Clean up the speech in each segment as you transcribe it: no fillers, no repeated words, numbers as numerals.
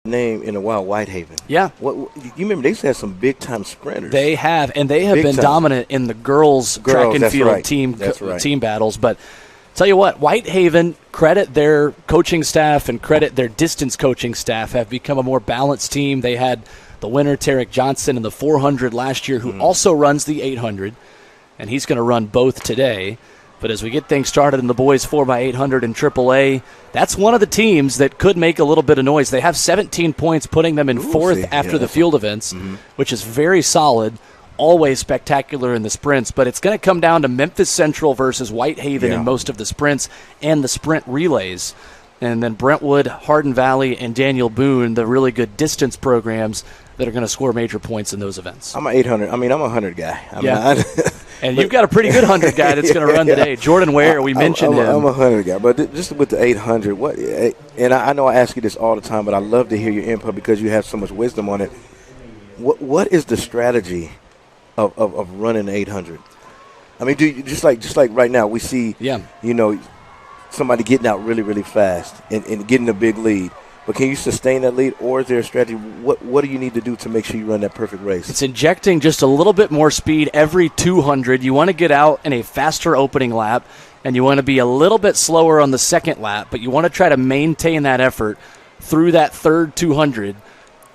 name in a while, Whitehaven. Yeah. You remember they used to have some big-time sprinters. They have, and they have been dominant in the girls track and field team battles. But tell you what, Whitehaven, credit their coaching staff and credit their distance coaching staff, have become a more balanced team. They had the winner, Tarek Johnson, in the 400 last year, who also runs the 800, and he's going to run both today. But as we get things started in the boys 4x800 in AAA, that's one of the teams that could make a little bit of noise. They have 17 points, putting them in fourth after the field events, which is very solid, always spectacular in the sprints. But it's going to come down to Memphis Central versus Whitehaven in most of the sprints and the sprint relays. And then Brentwood, Hardin Valley, and Daniel Boone, the really good distance programs that are going to score major points in those events. I'm an 800. I'm a 100 guy. And you've got a pretty good 100 guy that's going to run today. Jordan Ware, we mentioned him. I'm a 100 guy. But just with the 800, and I know I ask you this all the time, but I love to hear your input because you have so much wisdom on it. What is the strategy of running 800? I mean, do you, just like right now, we see, somebody getting out really, really fast and getting a big lead. But can you sustain that lead, or is there a strategy? What do you need to do to make sure you run that perfect race? It's injecting just a little bit more speed every 200. You want to get out in a faster opening lap, and you want to be a little bit slower on the second lap, but you want to try to maintain that effort through that third 200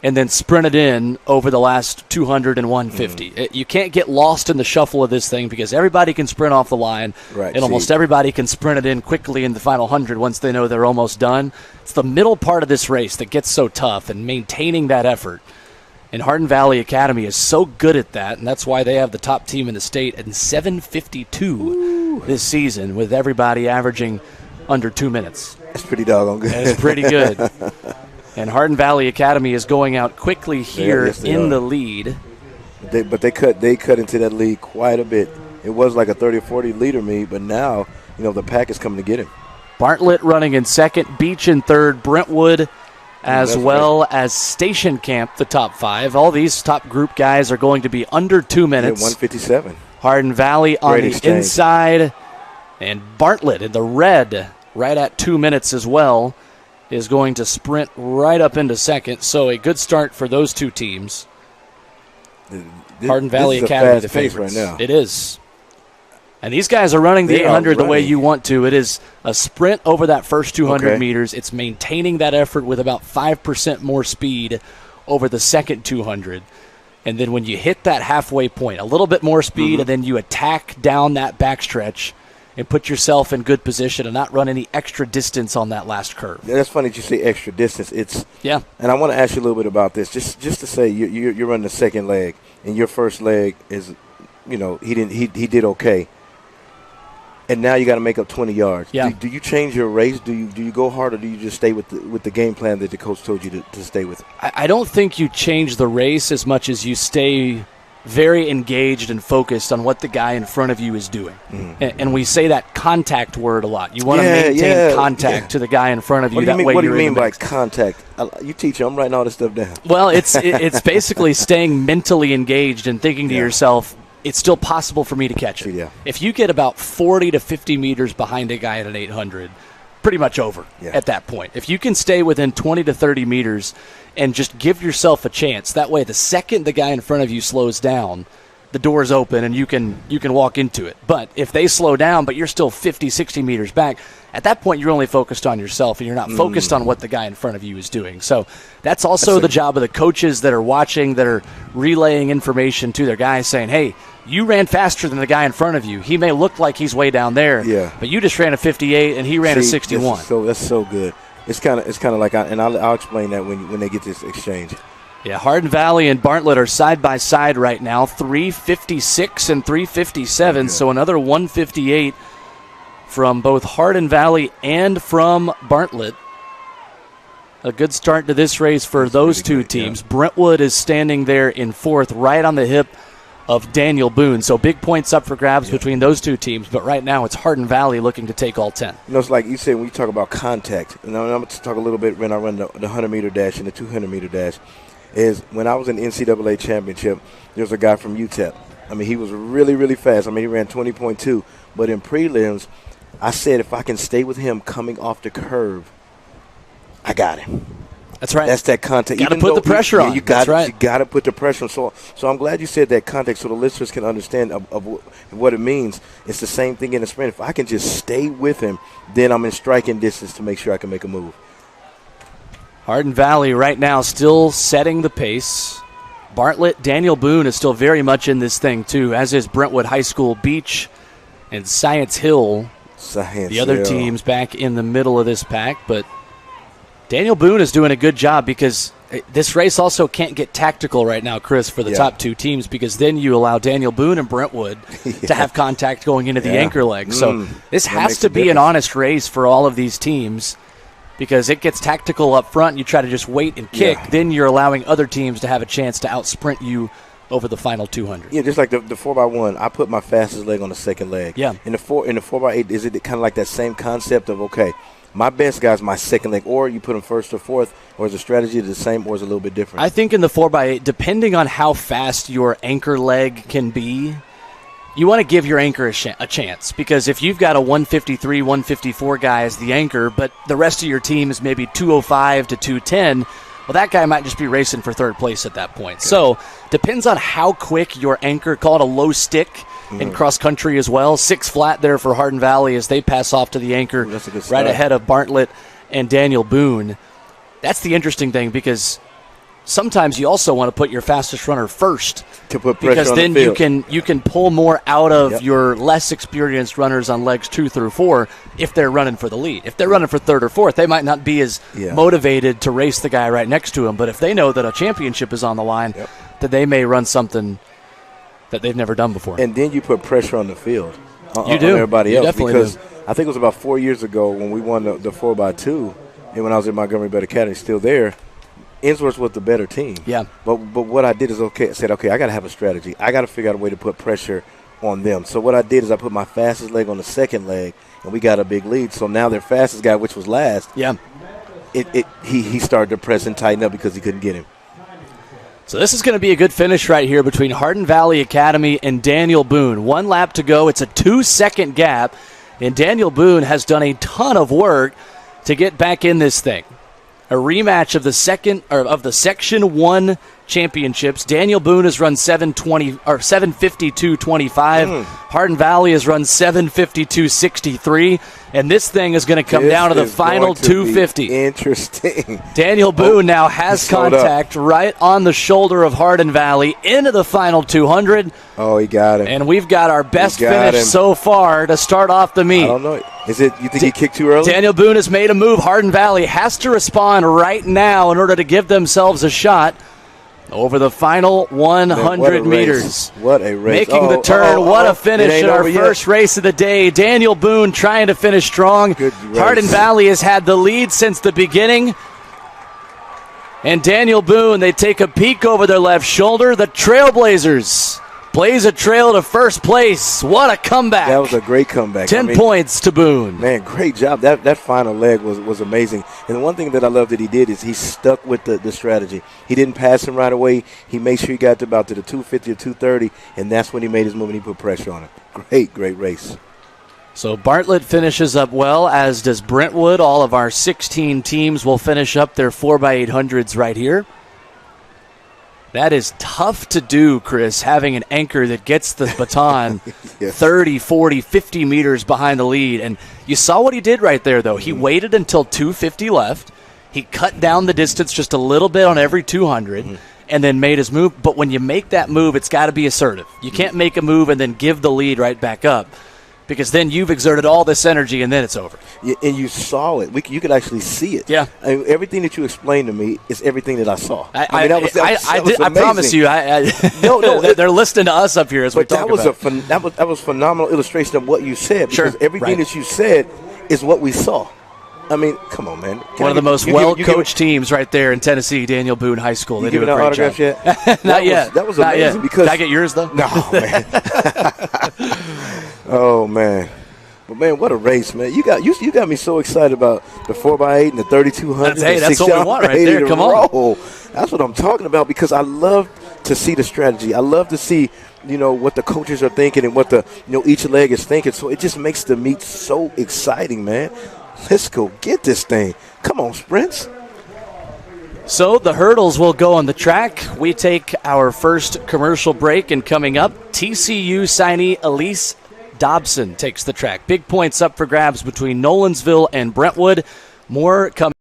and then sprint it in over the last 200 and 150. You can't get lost in the shuffle of this thing because everybody can sprint off the line, and almost everybody can sprint it in quickly in the final 100 once they know they're almost done. It's the middle part of this race that gets so tough, and maintaining that effort. And Hardin Valley Academy is so good at that, and that's why they have the top team in the state in 7:52 this season, with everybody averaging under 2 minutes. That's pretty doggone good. That is pretty good. And Hardin Valley Academy is going out quickly here in the lead. But they cut into that lead quite a bit. It was like a 30 or 40 leader meet, but now the pack is coming to get him. Bartlett running in second, Beach in third, Brentwood as as Station Camp, the top five. All these top group guys are going to be under 2 minutes. 157. Hardin Valley on the inside, and Bartlett in the red right at 2 minutes as well is going to sprint right up into second. So a good start for those two teams. Hardin Valley Academy, the favorites. Right now. It is. And these guys are running the 800 the way you want to. It is a sprint over that first 200 meters. It's maintaining that effort with about 5% more speed over the second 200. And then when you hit that halfway point, a little bit more speed, and then you attack down that backstretch and put yourself in good position and not run any extra distance on that last curve. Yeah, that's funny that you say extra distance. And I want to ask you a little bit about this. Just to say you're running the second leg, and your first leg is, he did okay. And now you got to make up 20 yards. Yeah. Do you change your race? Do you go hard, or do you just stay with the game plan that the coach told you to stay with? I don't think you change the race as much as you stay very engaged and focused on what the guy in front of you is doing. And we say that contact word a lot. You want to maintain contact to the guy in front of you. What do you mean by contact? You teach him. I'm writing all this stuff down. Well, it's basically staying mentally engaged and thinking to yourself, it's still possible for me to catch it. Yeah. If you get about 40 to 50 meters behind a guy at an 800, pretty much over at that point. If you can stay within 20 to 30 meters and just give yourself a chance, that way the second the guy in front of you slows down, the door's open and you can walk into it. But if they slow down but you're still 50, 60 meters back, at that point you're only focused on yourself and you're not focused on what the guy in front of you is doing. So that's also the job of the coaches that are watching, that are relaying information to their guys, saying, hey, you ran faster than the guy in front of you. He may look like he's way down there, but you just ran a 58 and he ran a 61. That's so good. It's kind of like, and I'll explain that when they get this exchange. Yeah, Hardin Valley and Bartlett are side by side right now, 356 and 357. So another 158 from both Hardin Valley and from Bartlett. A good start to this race for those two teams. Brentwood is standing there in fourth, right on the hip of Daniel Boone. So big points up for grabs between those two teams. But right now it's Hardin Valley looking to take all 10. It's like you said when you talk about contact. And I'm going to talk a little bit when I run the 100-meter dash and the 200-meter dash. Is when I was in the NCAA championship, there was a guy from UTEP. I mean, he was really, really fast. I mean, he ran 20.2. But in prelims, I said if I can stay with him coming off the curve, I got him. That's right. That's that contact. Got to put the pressure on. You got to put the pressure on. So I'm glad you said that context so the listeners can understand of what it means. It's the same thing in the sprint. If I can just stay with him, then I'm in striking distance to make sure I can make a move. Hardin Valley right now still setting the pace. Bartlett, Daniel Boone is still very much in this thing too, as is Brentwood High School, Beach, and Science Hill. The other teams back in the middle of this pack, but Daniel Boone is doing a good job because this race also can't get tactical right now, Chris, for the top two teams, because then you allow Daniel Boone and Brentwood to have contact going into the anchor leg. So this has to be an honest race for all of these teams, because it gets tactical up front. You try to just wait and kick. Then you're allowing other teams to have a chance to out-sprint you over the final 200. Yeah, just like the 4x1, I put my fastest leg on the second leg. Yeah. In the 4x8, is it kind of like that same concept of, okay, my best guy's my second leg, or you put him first or fourth, or is the strategy the same, or is it a little bit different? I think in the 4x8, depending on how fast your anchor leg can be, you want to give your anchor a chance, because if you've got a 153, 154 guy as the anchor, but the rest of your team is maybe 205 to 210, well, that guy might just be racing for third place at that point. Okay. So depends on how quick your anchor, call it a low stick, in cross-country as well. 6 flat there for Hardin Valley as they pass off to the anchor right ahead of Bartlett and Daniel Boone. That's the interesting thing, because sometimes you also want to put your fastest runner first, to put pressure because on then the field. you can pull more out of your less experienced runners on legs 2 through 4 if they're running for the lead. If they're running for third or fourth, they might not be as motivated to race the guy right next to them, but if they know that a championship is on the line, that they may run something that they've never done before. And then you put pressure on the field. You do. On everybody else. Definitely because do. I think it was about 4 years ago when we won the 4x2, and when I was at Montgomery Bed Academy, still there, Innsworth was the better team. Yeah. But what I did is, I said, I got to have a strategy. I got to figure out a way to put pressure on them. So what I did is I put my fastest leg on the second leg, and we got a big lead. So now their fastest guy, which was last, he started to press and tighten up because he couldn't get him. So this is going to be a good finish right here between Hardin Valley Academy and Daniel Boone. 1 lap to go. It's a 2-second gap, and Daniel Boone has done a ton of work to get back in this thing. A rematch of the Section 1 championships. Daniel Boone has run 7:52.25. Hardin Valley has run 7:52.63, and this thing is going to come down to the final 250. Interesting. Daniel Boone now has contact right on the shoulder of Hardin Valley into the final 200. Oh, he got him. And we've got our best finish so far to start off the meet. I don't know. Is it? You think he kicked too early? Daniel Boone has made a move. Hardin Valley has to respond right now in order to give themselves a shot over the final 100 meters. What a race. Making the turn. What a finish in our first race of the day. Daniel Boone trying to finish strong. Hardin Valley has had the lead since the beginning. And Daniel Boone, they take a peek over their left shoulder. The Trailblazers blaze a trail to first place. What a comeback. That was a great comeback. 10 points to Boone. Man, great job. That final leg was amazing. And the one thing that I love that he did is he stuck with the strategy. He didn't pass him right away. He made sure he got to the 250 or 230, and that's when he made his move and he put pressure on him. Great race. So Bartlett finishes up well, as does Brentwood. All of our 16 teams will finish up their 4x800s right here. That is tough to do, Chris, having an anchor that gets the baton 30, 40, 50 meters behind the lead. And you saw what he did right there, though. He waited until 250 left. He cut down the distance just a little bit on every 200 and then made his move. But when you make that move, it's got to be assertive. You can't make a move and then give the lead right back up, because then you've exerted all this energy and then it's over. Yeah, and you saw it. You could actually see it. Yeah. I mean, everything that you explained to me is everything that I saw. I promise you. They're listening to us up here as we talk about it. That was phenomenal illustration of what you said, because everything that you said is what we saw. I mean, come on, man. One of the most well-coached teams right there in Tennessee, Daniel Boone High School. They do a great job. Yet? Not yet. That was amazing. Because did I get yours, though? No, man. Oh, man. But, man, what a race, man. You got me so excited about the 4x8 and the 3200. That's what we want right there. Come on. That's what I'm talking about, because I love to see the strategy. I love to see, what the coaches are thinking and what each leg is thinking. So it just makes the meet so exciting, man. Let's go get this thing. Come on, sprints. So the hurdles will go on the track. We take our first commercial break, and coming up, TCU signee Elise Dobson takes the track. Big points up for grabs between Nolensville and Brentwood. More coming.